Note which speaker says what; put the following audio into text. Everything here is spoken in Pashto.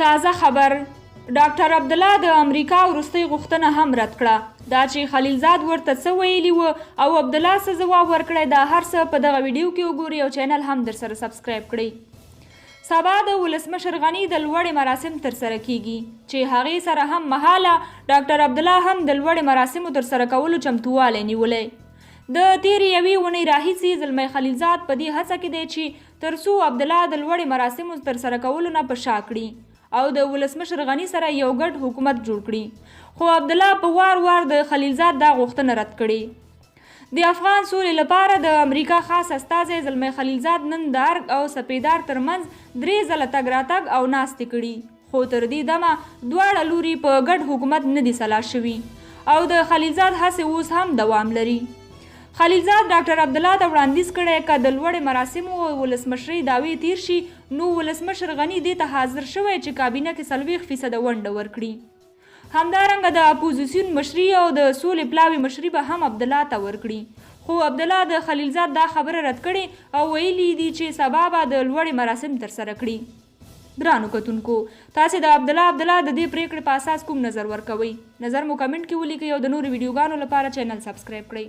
Speaker 1: تازه خبر ډاکټر عبدالله د امریکا وروستۍ غوښتنه هم رد کړه دا چې خلیلزاد ورته څه ویلي و او عبدالله څه ځواب ورکړی دا هر څه په دغه ویډیو کې وګورئ او چینل هم درسره سبسکرایب کړئ سبا د ولسمشر غني د لوړې مراسم ترسره کیږي چې هغې سره هم مهاله ډاکټر عبدالله هم د لوړې مراسمو ترسره کولو چمتووالی نیولی د تیرې یوې اونۍ راهیسې زلمی خلیلزاد په دې هڅه کې دی چې تر څو عبدالله د لوړې مراسمو ترسره کولو نه په شا کړي او د ولسمشر غني سره یو ګډ حکومت جوړ کړي خو عبدالله په وار د خلیلزاد دا غوښتنه رد کړي د افغان سولې لپاره د امریکا خاص استازی زلمی خلیلزاد نن د ارګ او سپیدار ترمنځ 3 ځله تګ راتګ او ناستې کړي خو تر دې دمه دواړه لوري په ګډ حکومت نه دي سلا شوي او د خلیلزاد هڅې اوس هم دوام لري خلیلزاد ډاکټر عبدالله ته وړاندیز کړی که د لوړې مراسمو او ولسمشرۍ دعوې تیر شي نو ولسمشر غني دې ته حاضر شوی چې کابینه کې 40% ونډه ورکړي همدارنګه د اپوزیسیون مشري او د سولې پلاوي مشري به هم عبدالله ته ورکړي خو عبدالله د خلیلزاد دا خبره رد کړې او ویلي دي چې سبا به د لوړې مراسم ترسره کړي ګرانو کتونکو تاسې د عبدالله د دې پریکړې په اساس کوم نظر ورکوئ نظر مو کمنټ کې ولیکئ او د نورو ویډیوګانو لپاره چینل سبسکرایب کړئ